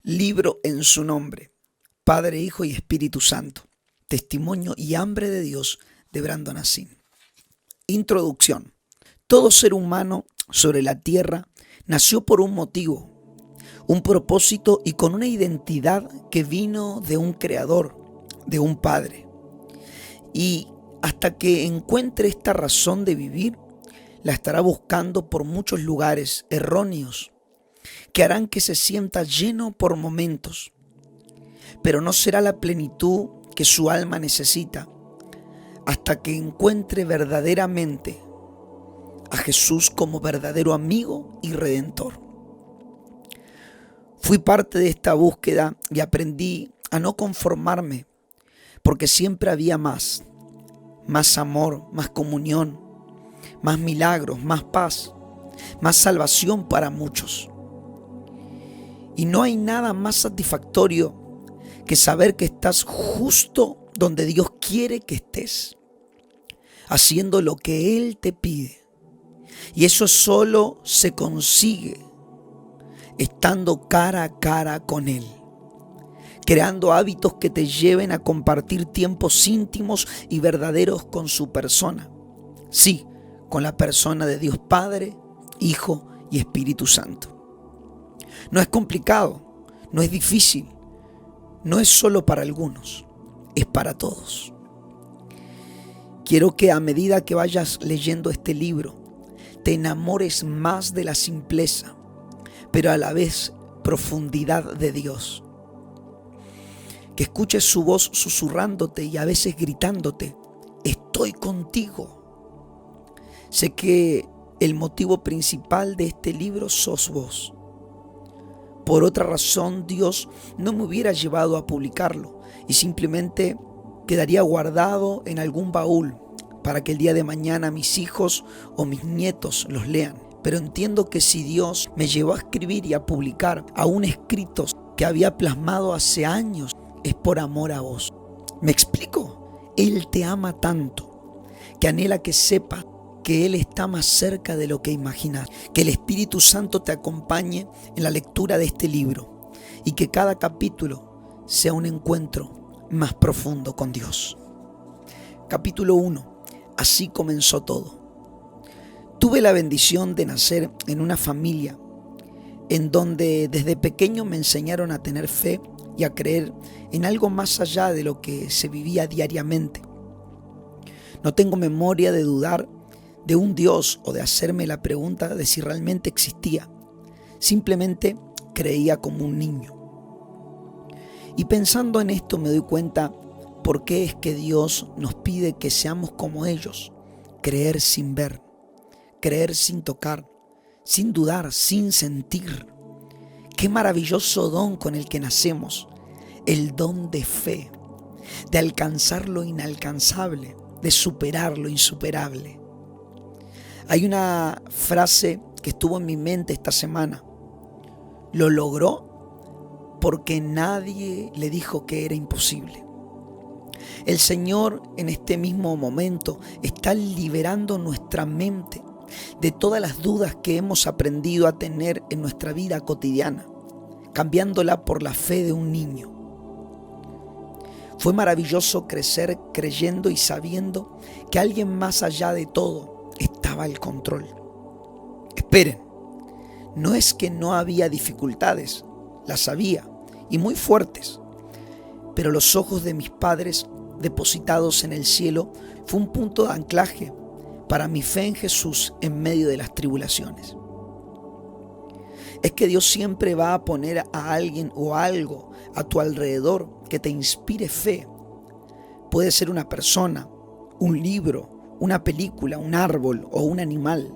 Libro en su nombre, Padre, Hijo y Espíritu Santo. Testimonio y hambre de Dios, de Brandon Assin. Introducción. Todo ser humano sobre la tierra nació por un motivo, un propósito y con una identidad que vino de un creador, de un padre. Y hasta que encuentre esta razón de vivir, la estará buscando por muchos lugares erróneos que harán que se sienta lleno por momentos, pero no será la plenitud que su alma necesita hasta que encuentre verdaderamente a Jesús como verdadero amigo y redentor. Fui parte de esta búsqueda y aprendí a no conformarme, porque siempre había más amor, más comunión, más milagros, más paz, más salvación para muchos. Y no hay nada más satisfactorio que saber que estás justo donde Dios quiere que estés, haciendo lo que Él te pide. Y eso solo se consigue estando cara a cara con Él, creando hábitos que te lleven a compartir tiempos íntimos y verdaderos con su persona. Sí, con la persona de Dios Padre, Hijo y Espíritu Santo. No es complicado, no es difícil, no es solo para algunos, es para todos. Quiero que a medida que vayas leyendo este libro, te enamores más de la simpleza, pero a la vez profundidad de Dios. Que escuches su voz susurrándote y a veces gritándote: estoy contigo. Sé que el motivo principal de este libro sos vos. Por otra razón, Dios no me hubiera llevado a publicarlo y simplemente quedaría guardado en algún baúl para que el día de mañana mis hijos o mis nietos los lean. Pero entiendo que si Dios me llevó a escribir y a publicar aún escritos que había plasmado hace años, es por amor a vos. ¿Me explico? Él te ama tanto que anhela que sepas que Él está más cerca de lo que imaginas, que el Espíritu Santo te acompañe en la lectura de este libro y que cada capítulo sea un encuentro más profundo con Dios. Capítulo 1. Así comenzó todo. Tuve la bendición de nacer en una familia en donde desde pequeño me enseñaron a tener fe y a creer en algo más allá de lo que se vivía diariamente. No tengo memoria de dudar de un Dios o de hacerme la pregunta de si realmente existía. Simplemente creía como un niño. Y pensando en esto me doy cuenta por qué es que Dios nos pide que seamos como ellos: creer sin ver, creer sin tocar, sin dudar, sin sentir. Qué maravilloso don con el que nacemos, el don de fe, de alcanzar lo inalcanzable, de superar lo insuperable. Hay una frase que estuvo en mi mente esta semana: lo logró porque nadie le dijo que era imposible. El Señor en este mismo momento está liberando nuestra mente de todas las dudas que hemos aprendido a tener en nuestra vida cotidiana, cambiándola por la fe de un niño. Fue maravilloso crecer creyendo y sabiendo que alguien más allá de todo estaba al control. Esperen, no es que no había dificultades, las había, y muy fuertes, pero los ojos de mis padres depositados en el cielo fue un punto de anclaje para mi fe en Jesús en medio de las tribulaciones. Es que Dios siempre va a poner a alguien o algo a tu alrededor que te inspire fe. Puede ser una persona, un libro, una película, un árbol o un animal.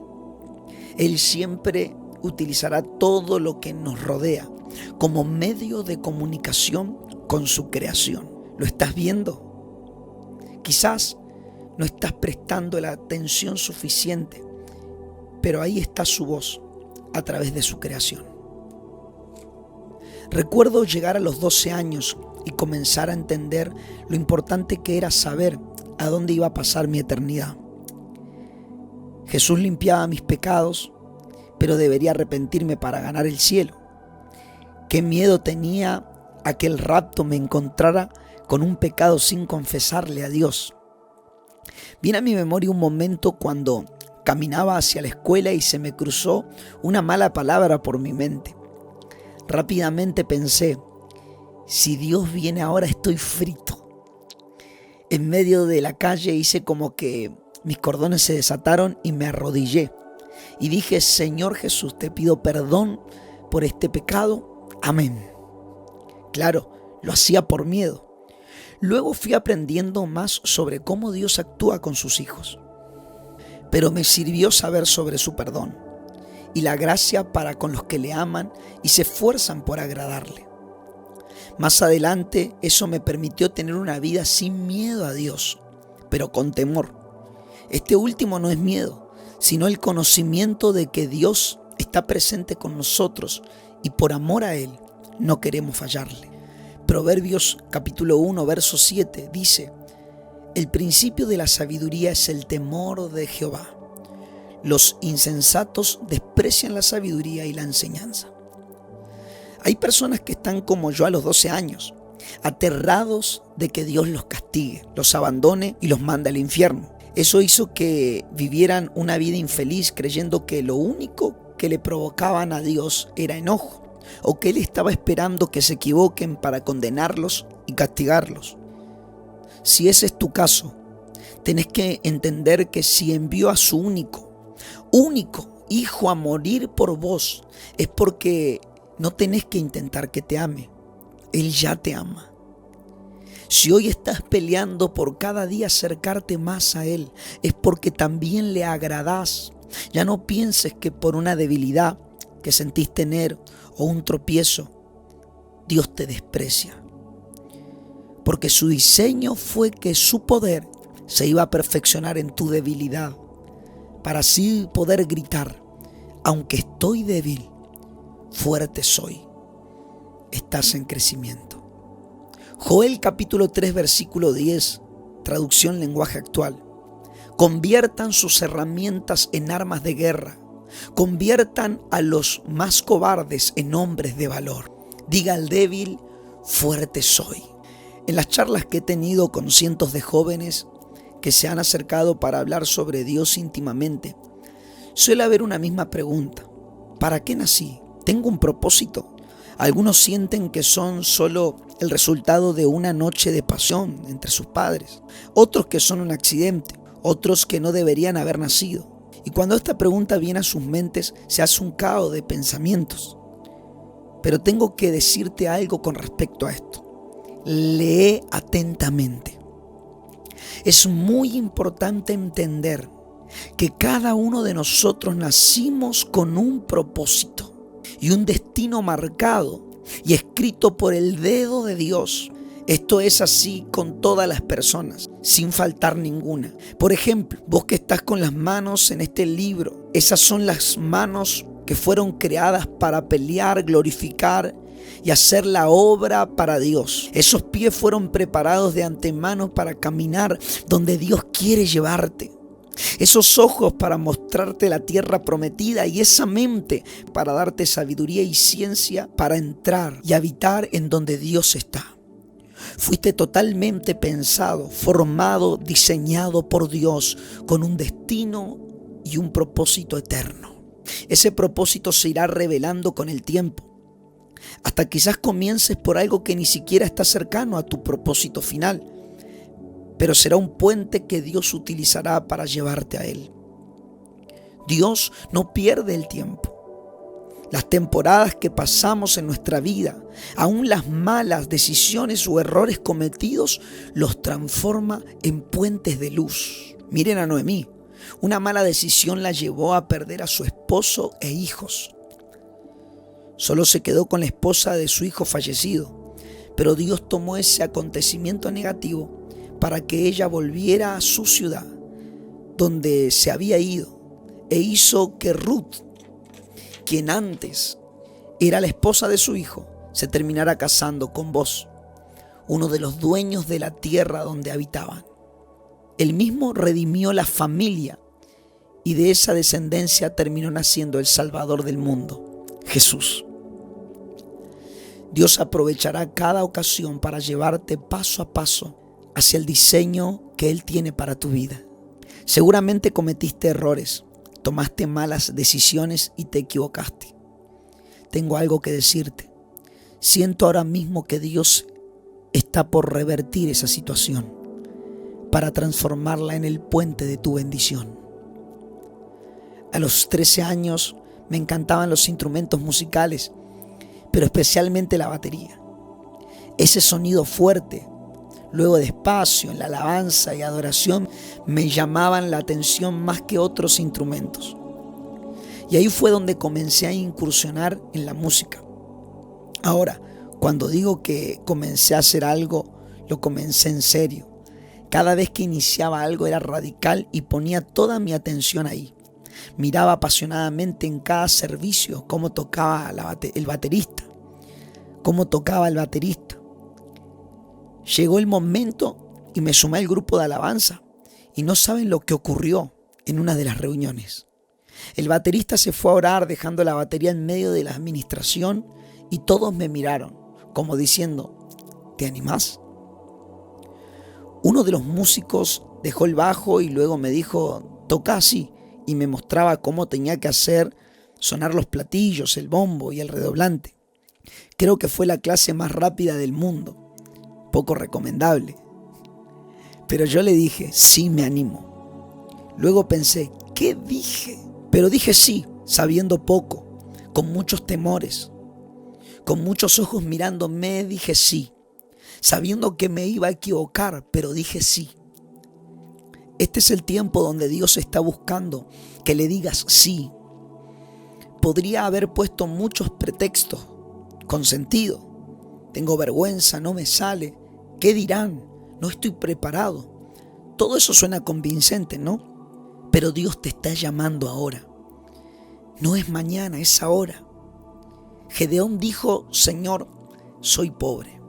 Él siempre utilizará todo lo que nos rodea como medio de comunicación con su creación. ¿Lo estás viendo? Quizás no estás prestando la atención suficiente, pero ahí está su voz a través de su creación. Recuerdo llegar a los 12 años y comenzar a entender lo importante que era saber a dónde iba a pasar mi eternidad. Jesús limpiaba mis pecados, pero debería arrepentirme para ganar el cielo. Qué miedo tenía a que el rapto me encontrara con un pecado sin confesarle a Dios. Viene a mi memoria un momento cuando caminaba hacia la escuela y se me cruzó una mala palabra por mi mente. Rápidamente pensé, si Dios viene ahora estoy frito. En medio de la calle hice como que mis cordones se desataron y me arrodillé. Y dije, Señor Jesús, te pido perdón por este pecado. Amén. Claro, lo hacía por miedo. Luego fui aprendiendo más sobre cómo Dios actúa con sus hijos. Pero me sirvió saber sobre su perdón y la gracia para con los que le aman y se esfuerzan por agradarle. Más adelante, eso me permitió tener una vida sin miedo a Dios, pero con temor. Este último no es miedo, sino el conocimiento de que Dios está presente con nosotros y por amor a Él no queremos fallarle. Proverbios capítulo 1, verso 7 dice, el principio de la sabiduría es el temor de Jehová. Los insensatos desprecian la sabiduría y la enseñanza. Hay personas que están como yo a los 12 años, aterrados de que Dios los castigue, los abandone y los mande al infierno. Eso hizo que vivieran una vida infeliz creyendo que lo único que le provocaban a Dios era enojo, o que Él estaba esperando que se equivoquen para condenarlos y castigarlos. Si ese es tu caso, tenés que entender que si envió a su único Hijo a morir por vos, es porque no tenés que intentar que te ame. Él ya te ama. Si hoy estás peleando por cada día acercarte más a Él, es porque también le agradás. Ya no pienses que por una debilidad que sentís tener o un tropiezo, Dios te desprecia. Porque su diseño fue que su poder se iba a perfeccionar en tu debilidad, para así poder gritar, aunque estoy débil, fuerte soy. Estás en crecimiento. Joel capítulo 3 versículo 10, traducción lenguaje actual. Conviertan sus herramientas en armas de guerra. Conviertan a los más cobardes en hombres de valor. Diga al débil, fuerte soy. En las charlas que he tenido con cientos de jóvenes que se han acercado para hablar sobre Dios íntimamente, suele haber una misma pregunta. ¿Para qué nací? ¿Tengo un propósito? Algunos sienten que son solo el resultado de una noche de pasión entre sus padres, otros que son un accidente, otros que no deberían haber nacido. Y cuando esta pregunta viene a sus mentes, se hace un caos de pensamientos. Pero tengo que decirte algo con respecto a esto. Lee atentamente. Es muy importante entender que cada uno de nosotros nacimos con un propósito y un destino marcado y escrito por el dedo de Dios. Esto es así con todas las personas, sin faltar ninguna. Por ejemplo, vos que estás con las manos en este libro, esas son las manos que fueron creadas para pelear, glorificar y hacer la obra para Dios. Esos pies fueron preparados de antemano para caminar donde Dios quiere llevarte. Esos ojos para mostrarte la tierra prometida y esa mente para darte sabiduría y ciencia para entrar y habitar en donde Dios está. Fuiste totalmente pensado, formado, diseñado por Dios con un destino y un propósito eterno. Ese propósito se irá revelando con el tiempo, hasta quizás comiences por algo que ni siquiera está cercano a tu propósito final, pero será un puente que Dios utilizará para llevarte a Él. Dios no pierde el tiempo. Las temporadas que pasamos en nuestra vida, aún las malas decisiones o errores cometidos, los transforma en puentes de luz. Miren a Noemí. Una mala decisión la llevó a perder a su esposo e hijos. Solo se quedó con la esposa de su hijo fallecido, pero Dios tomó ese acontecimiento negativo para que ella volviera a su ciudad, donde se había ido, e hizo que Ruth, quien antes era la esposa de su hijo, se terminara casando con Boaz, uno de los dueños de la tierra donde habitaban. Él mismo redimió la familia y de esa descendencia terminó naciendo el Salvador del mundo, Jesús. Dios aprovechará cada ocasión para llevarte paso a paso hacia el diseño que Él tiene para tu vida. Seguramente cometiste errores, tomaste malas decisiones y te equivocaste. Tengo algo que decirte. Siento ahora mismo que Dios está por revertir esa situación para transformarla en el puente de tu bendición. A los 13 años me encantaban los instrumentos musicales, pero especialmente la batería. Ese sonido fuerte, luego despacio, en la alabanza y adoración, me llamaban la atención más que otros instrumentos. Y ahí fue donde comencé a incursionar en la música. Ahora, cuando digo que comencé a hacer algo, lo comencé en serio. Cada vez que iniciaba algo era radical y ponía toda mi atención ahí. Miraba apasionadamente en cada servicio cómo tocaba el baterista. Llegó el momento y me sumé al grupo de alabanza. Y no saben lo que ocurrió en una de las reuniones. El baterista se fue a orar dejando la batería en medio de la administración y todos me miraron como diciendo: ¿te animás? Uno de los músicos dejó el bajo y luego me dijo: toca así, y me mostraba cómo tenía que hacer sonar los platillos, el bombo y el redoblante. Creo que fue la clase más rápida del mundo, poco recomendable. Pero yo le dije: sí, me animo. Luego pensé: ¿qué dije? Pero dije sí, sabiendo poco, con muchos temores, con muchos ojos mirándome, dije sí, sabiendo que me iba a equivocar, pero dije sí. Este es el tiempo donde Dios está buscando que le digas sí. Podría haber puesto muchos pretextos con sentido. Tengo vergüenza, no me sale. ¿Qué dirán? No estoy preparado. Todo eso suena convincente, ¿no? Pero Dios te está llamando ahora. No es mañana, es ahora. Gedeón dijo: Señor, soy pobre.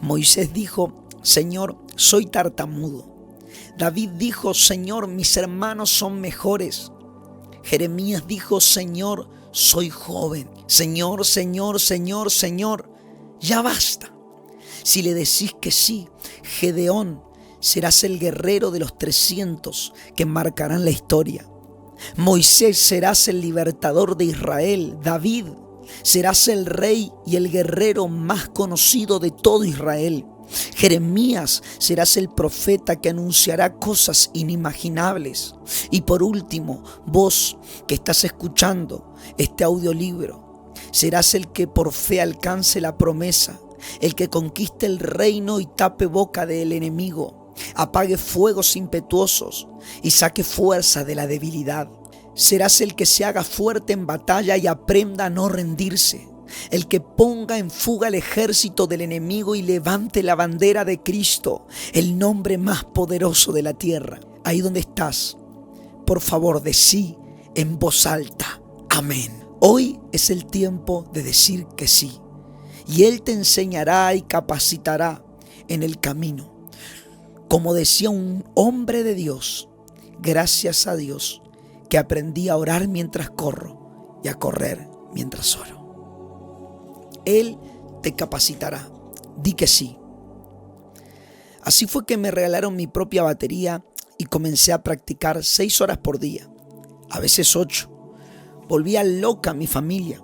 Moisés dijo: Señor, soy tartamudo. David dijo: Señor, mis hermanos son mejores. Jeremías dijo: Señor, soy joven. Señor, Señor, Señor, Señor, ya basta. Si le decís que sí, Gedeón, serás el guerrero de los 300 que marcarán la historia. Moisés, serás el libertador de Israel. David, serás el rey y el guerrero más conocido de todo Israel. Jeremías, serás el profeta que anunciará cosas inimaginables. Y por último, vos que estás escuchando este audiolibro, serás el que por fe alcance la promesa, el que conquiste el reino y tape boca del enemigo, apague fuegos impetuosos y saque fuerza de la debilidad. Serás el que se haga fuerte en batalla y aprenda a no rendirse. El que ponga en fuga el ejército del enemigo y levante la bandera de Cristo, el nombre más poderoso de la tierra. Ahí donde estás, por favor, decí en voz alta: amén. Hoy es el tiempo de decir que sí. Y Él te enseñará y capacitará en el camino. Como decía un hombre de Dios, gracias a Dios que aprendí a orar mientras corro y a correr mientras oro. Él te capacitará. Di que sí. Así fue que me regalaron mi propia batería y comencé a practicar 6 horas por día, a veces 8. Volvía loca a mi familia,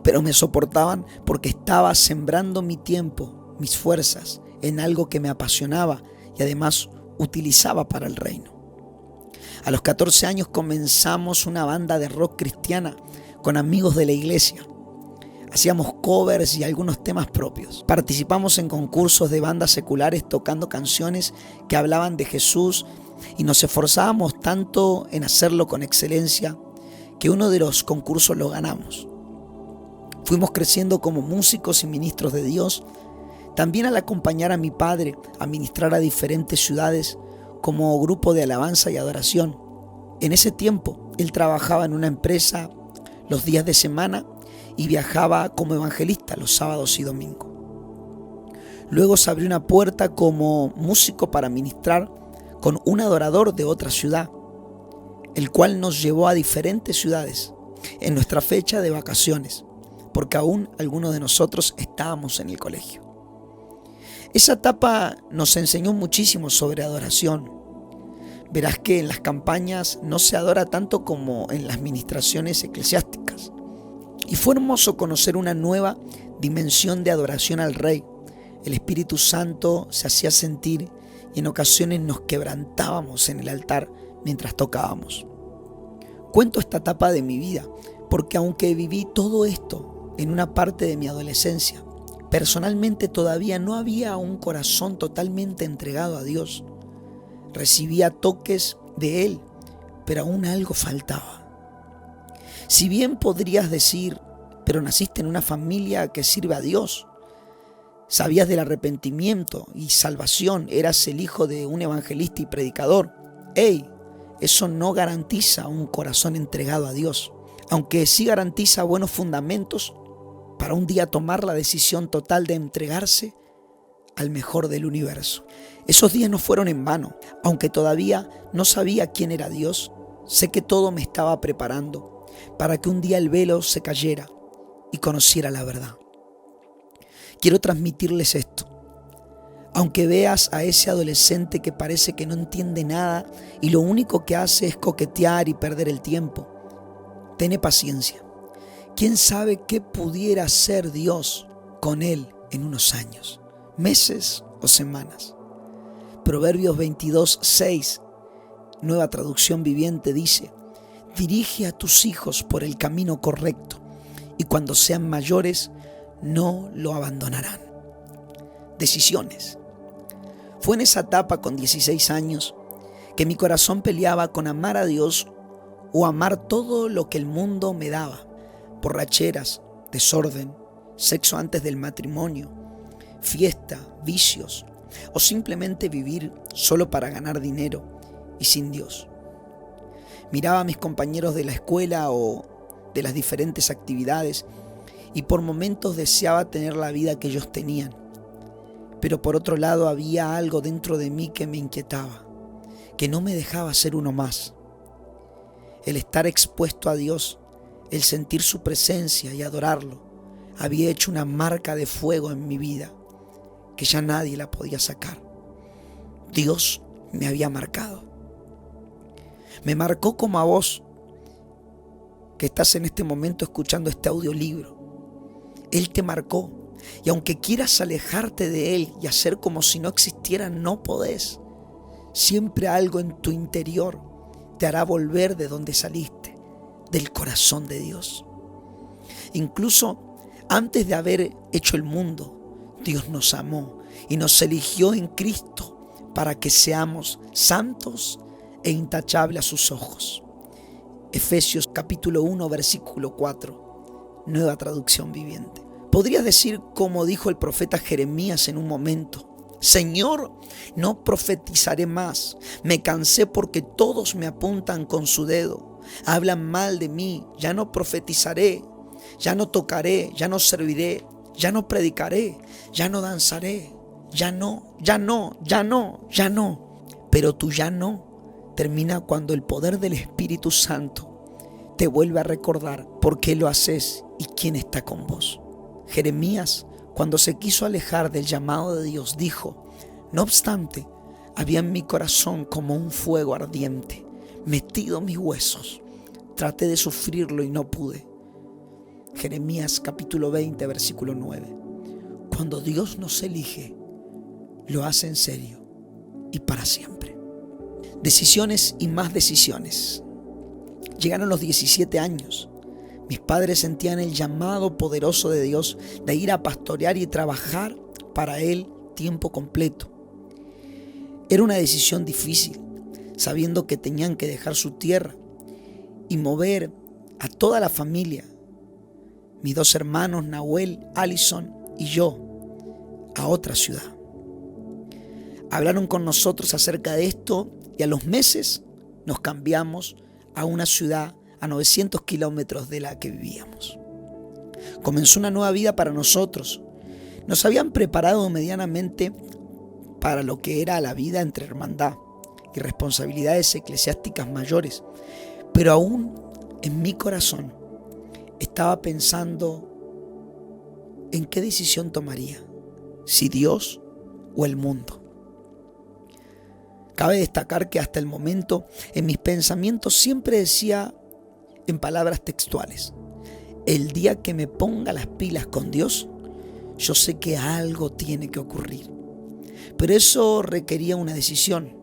pero me soportaban porque estaba sembrando mi tiempo, mis fuerzas, en algo que me apasionaba y además utilizaba para el reino. A los 14 años comenzamos una banda de rock cristiana con amigos de la iglesia. Hacíamos covers y algunos temas propios. Participamos en concursos de bandas seculares tocando canciones que hablaban de Jesús y nos esforzábamos tanto en hacerlo con excelencia que uno de los concursos lo ganamos. Fuimos creciendo como músicos y ministros de Dios. También al acompañar a mi padre a ministrar a diferentes ciudades como grupo de alabanza y adoración. En ese tiempo él trabajaba en una empresa los días de semana y viajaba como evangelista los sábados y domingos. Luego se abrió una puerta como músico para ministrar con un adorador de otra ciudad, el cual nos llevó a diferentes ciudades en nuestra fecha de vacaciones porque aún algunos de nosotros estábamos en el colegio. Esa etapa nos enseñó muchísimo sobre adoración. Verás que en las campañas no se adora tanto como en las ministraciones eclesiásticas. Y fue hermoso conocer una nueva dimensión de adoración al Rey. El Espíritu Santo se hacía sentir y en ocasiones nos quebrantábamos en el altar mientras tocábamos. Cuento esta etapa de mi vida porque aunque viví todo esto en una parte de mi adolescencia, personalmente todavía no había un corazón totalmente entregado a Dios. Recibía toques de Él, pero aún algo faltaba. Si bien podrías decir, pero naciste en una familia que sirve a Dios, sabías del arrepentimiento y salvación, eras el hijo de un evangelista y predicador, eso no garantiza un corazón entregado a Dios, aunque sí garantiza buenos fundamentos para un día tomar la decisión total de entregarse al mejor del universo. Esos días no fueron en vano, aunque todavía no sabía quién era Dios, sé que todo me estaba preparando para que un día el velo se cayera y conociera la verdad. Quiero transmitirles esto. Aunque veas a ese adolescente que parece que no entiende nada y lo único que hace es coquetear y perder el tiempo, ten paciencia. ¿Quién sabe qué pudiera hacer Dios con él en unos años, meses o semanas? Proverbios 22:6, Nueva Traducción Viviente, dice: dirige a tus hijos por el camino correcto y cuando sean mayores no lo abandonarán. Decisiones. Fue en esa etapa con 16 años que mi corazón peleaba con amar a Dios o amar todo lo que el mundo me daba. Borracheras, desorden, sexo antes del matrimonio, fiesta, vicios o simplemente vivir solo para ganar dinero y sin Dios. Miraba a mis compañeros de la escuela o de las diferentes actividades y por momentos deseaba tener la vida que ellos tenían. Pero por otro lado había algo dentro de mí que me inquietaba, que no me dejaba ser uno más. El estar expuesto a Dios, el sentir su presencia y adorarlo, había hecho una marca de fuego en mi vida que ya nadie la podía sacar. Dios me había marcado. Me marcó como a vos que estás en este momento escuchando este audiolibro. Él te marcó y aunque quieras alejarte de Él y hacer como si no existiera, no podés. Siempre algo en tu interior te hará volver de donde saliste, del corazón de Dios. Incluso antes de haber hecho el mundo, Dios nos amó y nos eligió en Cristo para que seamos santos e intachables a sus ojos. Efesios capítulo 1, versículo 4, Nueva Traducción Viviente. Podrías decir como dijo el profeta Jeremías en un momento: Señor, no profetizaré más. Me cansé porque todos me apuntan con su dedo. Hablan mal de mí. Ya no profetizaré. Ya no tocaré. Ya no serviré. Ya no predicaré. Ya no danzaré. Ya no. Pero tu ya no termina cuando el poder del Espíritu Santo te vuelve a recordar por qué lo haces y quién está con vos. Jeremías, cuando se quiso alejar del llamado de Dios, dijo: no obstante, había en mi corazón como un fuego ardiente, metido en mis huesos. Traté de sufrirlo y no pude. Jeremías capítulo 20, versículo 9. Cuando Dios nos elige, lo hace en serio y para siempre. Decisiones y más decisiones. Llegaron los 17 años. Mis padres sentían el llamado poderoso de Dios de ir a pastorear y trabajar para Él tiempo completo. Era una decisión difícil, sabiendo que tenían que dejar su tierra y mover a toda la familia, mis 2 hermanos, Nahuel, Allison y yo, a otra ciudad. Hablaron con nosotros acerca de esto y a los meses nos cambiamos a una ciudad a 900 kilómetros de la que vivíamos. Comenzó una nueva vida para nosotros. Nos habían preparado medianamente para lo que era la vida entre hermandad y responsabilidades eclesiásticas mayores, pero aún en mi corazón estaba pensando en qué decisión tomaría, si Dios o el mundo. Cabe destacar que hasta el momento en mis pensamientos siempre decía en palabras textuales: el día que me ponga las pilas con Dios, yo sé que algo tiene que ocurrir. Pero eso requería una decisión.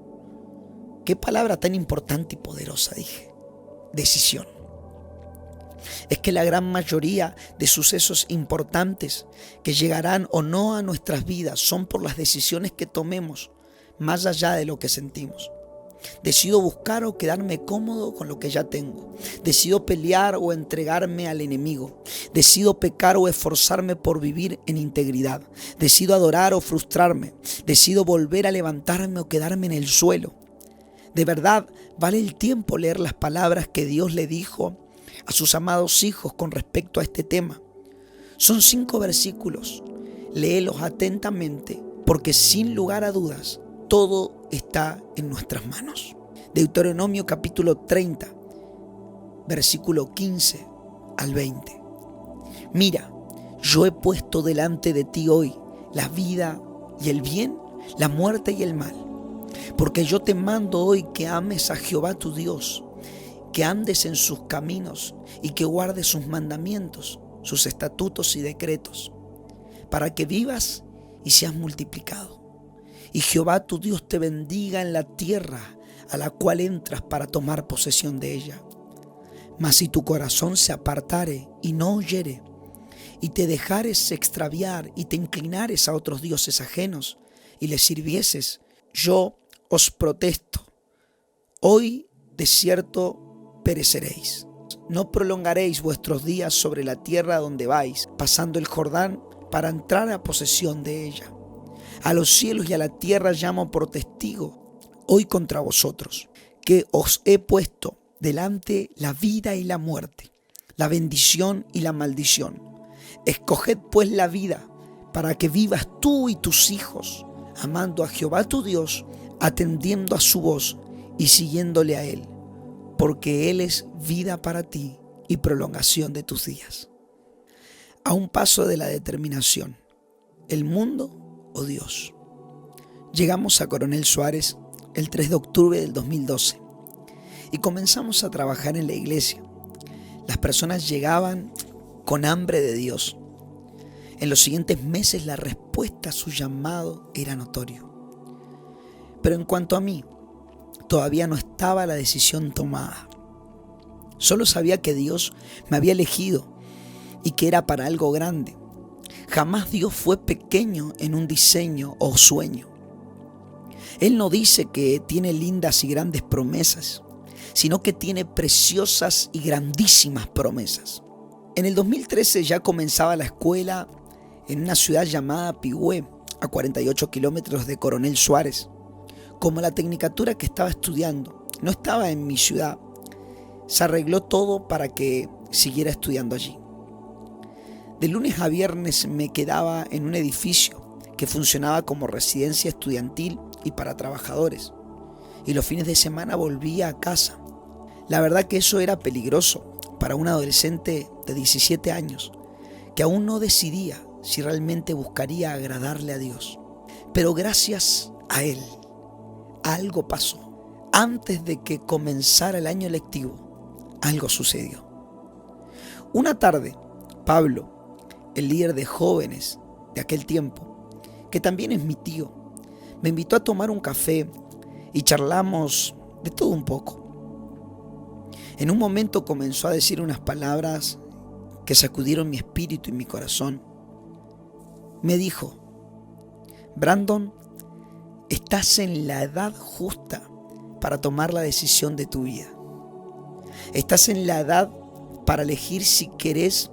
Qué palabra tan importante y poderosa, dije. Decisión. Es que la gran mayoría de sucesos importantes que llegarán o no a nuestras vidas son por las decisiones que tomemos, más allá de lo que sentimos. Decido buscar o quedarme cómodo con lo que ya tengo. Decido pelear o entregarme al enemigo. Decido pecar o esforzarme por vivir en integridad. Decido adorar o frustrarme. Decido volver a levantarme o quedarme en el suelo. De verdad, vale el tiempo leer las palabras que Dios le dijo a sus amados hijos con respecto a este tema. Son 5 versículos. Léelos atentamente, porque sin lugar a dudas, todo está en nuestras manos. Deuteronomio capítulo 30, versículo 15 al 20. Mira, yo he puesto delante de ti hoy la vida y el bien, la muerte y el mal. Porque yo te mando hoy que ames a Jehová tu Dios, que andes en sus caminos y que guardes sus mandamientos, sus estatutos y decretos, para que vivas y seas multiplicado. Y Jehová tu Dios te bendiga en la tierra a la cual entras para tomar posesión de ella. Mas si tu corazón se apartare y no oyere, y te dejares extraviar y te inclinares a otros dioses ajenos y les sirvieses, yo os protesto, hoy de cierto pereceréis. No prolongaréis vuestros días sobre la tierra donde vais, pasando el Jordán para entrar a posesión de ella. A los cielos y a la tierra llamo por testigo hoy contra vosotros, que os he puesto delante la vida y la muerte, la bendición y la maldición. Escoged pues la vida, para que vivas tú y tus hijos, amando a Jehová tu Dios, atendiendo a su voz y siguiéndole a Él, porque Él es vida para ti y prolongación de tus días. A un paso de la determinación, ¿el mundo o Dios? Llegamos a Coronel Suárez el 3 de octubre del 2012 y comenzamos a trabajar en la iglesia. Las personas llegaban con hambre de Dios. En los siguientes meses la respuesta a su llamado era notorio. Pero en cuanto a mí, todavía no estaba la decisión tomada. Solo sabía que Dios me había elegido y que era para algo grande. Jamás Dios fue pequeño en un diseño o sueño. Él no dice que tiene lindas y grandes promesas, sino que tiene preciosas y grandísimas promesas. En el 2013 ya comenzaba la escuela en una ciudad llamada Pigüé, a 48 kilómetros de Coronel Suárez. Como la tecnicatura que estaba estudiando no estaba en mi ciudad, se arregló todo para que siguiera estudiando allí. De lunes a viernes me quedaba en un edificio que funcionaba como residencia estudiantil y para trabajadores. Y los fines de semana volvía a casa. La verdad que eso era peligroso para un adolescente de 17 años que aún no decidía si realmente buscaría agradarle a Dios. Pero gracias a Él, algo pasó. Antes de que comenzara el año lectivo, algo sucedió. Una tarde, Pablo, el líder de jóvenes de aquel tiempo, que también es mi tío, me invitó a tomar un café y charlamos de todo un poco. En un momento comenzó a decir unas palabras que sacudieron mi espíritu y mi corazón. Me dijo: Brandon, estás en la edad justa para tomar la decisión de tu vida. Estás en la edad para elegir si querés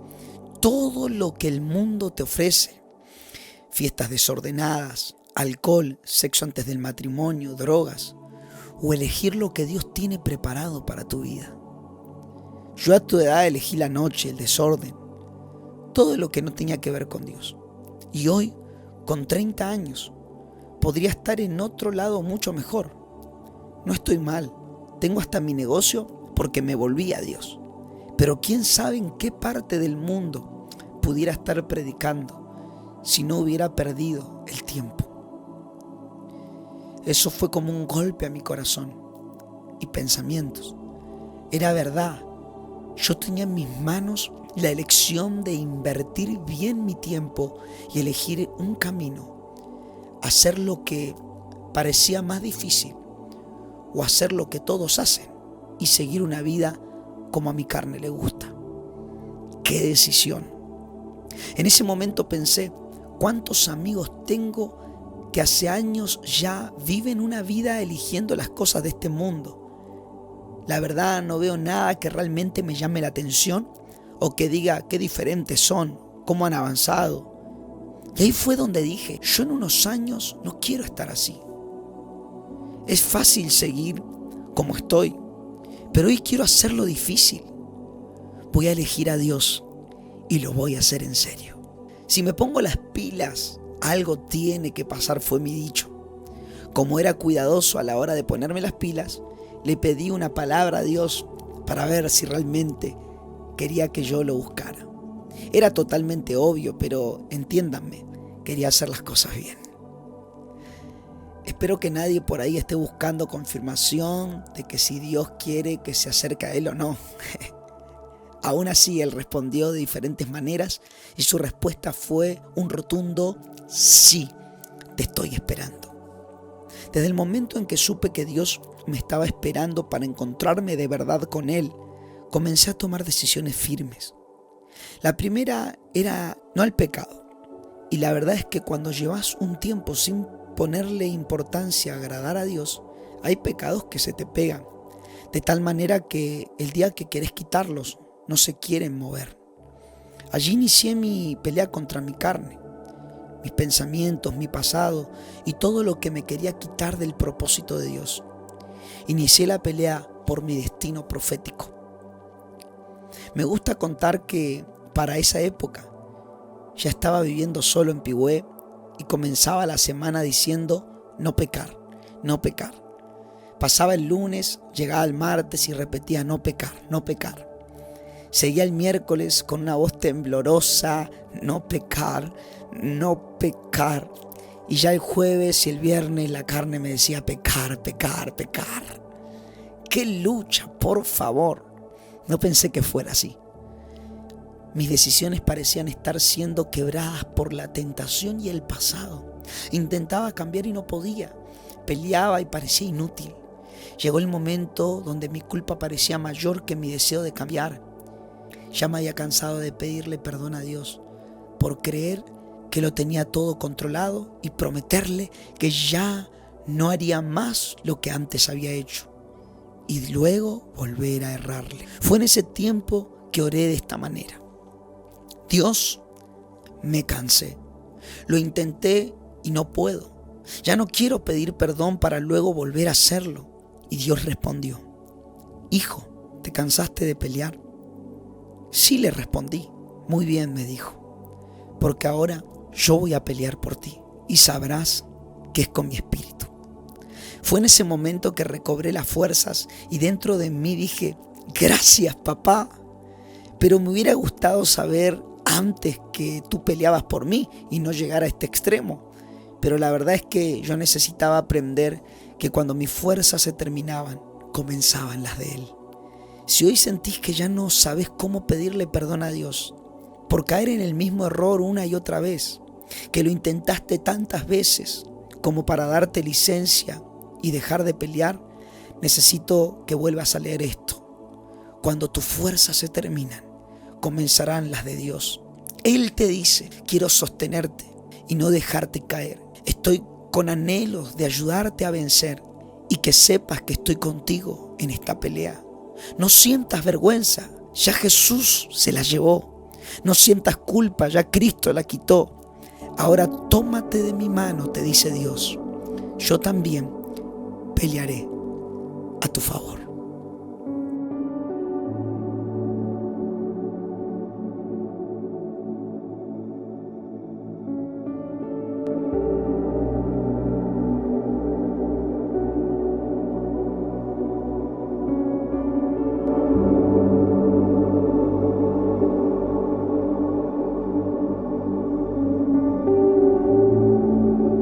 todo lo que el mundo te ofrece. Fiestas desordenadas, alcohol, sexo antes del matrimonio, drogas, o elegir lo que Dios tiene preparado para tu vida. Yo a tu edad elegí la noche, el desorden, todo lo que no tenía que ver con Dios. Y hoy, con 30 años, podría estar en otro lado mucho mejor. No estoy mal, tengo hasta mi negocio porque me volví a Dios. Pero quién sabe en qué parte del mundo pudiera estar predicando si no hubiera perdido el tiempo. Eso fue como un golpe a mi corazón y pensamientos. Era verdad. Yo tenía en mis manos la elección de invertir bien mi tiempo y elegir un camino, hacer lo que parecía más difícil o hacer lo que todos hacen y seguir una vida como a mi carne le gusta. ¡Qué decisión! En ese momento pensé, ¿cuántos amigos tengo que hace años ya viven una vida eligiendo las cosas de este mundo? La verdad, no veo nada que realmente me llame la atención o que diga qué diferentes son, cómo han avanzado. Y ahí fue donde dije, yo en unos años no quiero estar así. Es fácil seguir como estoy, pero hoy quiero hacerlo difícil. Voy a elegir a Dios y lo voy a hacer en serio. Si me pongo las pilas, algo tiene que pasar, fue mi dicho. Como era cuidadoso a la hora de ponerme las pilas, le pedí una palabra a Dios para ver si realmente quería que yo lo buscara. Era totalmente obvio, pero entiéndanme, quería hacer las cosas bien. Espero que nadie por ahí esté buscando confirmación de que si Dios quiere que se acerque a Él o no. Aún así, Él respondió de diferentes maneras y su respuesta fue un rotundo sí, te estoy esperando. Desde el momento en que supe que Dios me estaba esperando para encontrarme de verdad con Él, comencé a tomar decisiones firmes. La primera era no al pecado. Y la verdad es que cuando llevas un tiempo sin ponerle importancia a agradar a Dios, hay pecados que se te pegan, de tal manera que el día que querés quitarlos, no se quieren mover. Allí inicié mi pelea contra mi carne, mis pensamientos, mi pasado y todo lo que me quería quitar del propósito de Dios. Inicié la pelea por mi destino profético. Me gusta contar que para esa época ya estaba viviendo solo en Pigüé y comenzaba la semana diciendo no pecar, no pecar. Pasaba el lunes, llegaba el martes y repetía no pecar, no pecar. Seguía el miércoles con una voz temblorosa, no pecar, no pecar. Y ya el jueves y el viernes la carne me decía pecar, pecar, pecar. ¡Qué lucha, por favor! No pensé que fuera así. Mis decisiones parecían estar siendo quebradas por la tentación y el pasado. Intentaba cambiar y no podía. Peleaba y parecía inútil. Llegó el momento donde mi culpa parecía mayor que mi deseo de cambiar. Ya me había cansado de pedirle perdón a Dios por creer que lo tenía todo controlado y prometerle que ya no haría más lo que antes había hecho y luego volver a errarle. Fue en ese tiempo que oré de esta manera. Dios, me cansé. Lo intenté y no puedo. Ya no quiero pedir perdón para luego volver a hacerlo. Y Dios respondió, hijo, ¿te cansaste de pelear? Sí, le respondí. Muy bien, me dijo, porque ahora yo voy a pelear por ti y sabrás que es con mi espíritu. Fue en ese momento que recobré las fuerzas y dentro de mí dije, gracias, papá, pero me hubiera gustado saber antes que tú peleabas por mí y no llegar a este extremo. Pero la verdad es que yo necesitaba aprender que cuando mis fuerzas se terminaban, comenzaban las de Él. Si hoy sentís que ya no sabes cómo pedirle perdón a Dios por caer en el mismo error una y otra vez, que lo intentaste tantas veces como para darte licencia y dejar de pelear, necesito que vuelvas a leer esto. Cuando tus fuerzas se terminan, comenzarán las de Dios. Él te dice, quiero sostenerte y no dejarte caer. Estoy con anhelos de ayudarte a vencer y que sepas que estoy contigo en esta pelea. No sientas vergüenza, ya Jesús se la llevó. No sientas culpa, ya Cristo la quitó. Ahora tómate de mi mano, te dice Dios. Yo también pelearé a tu favor.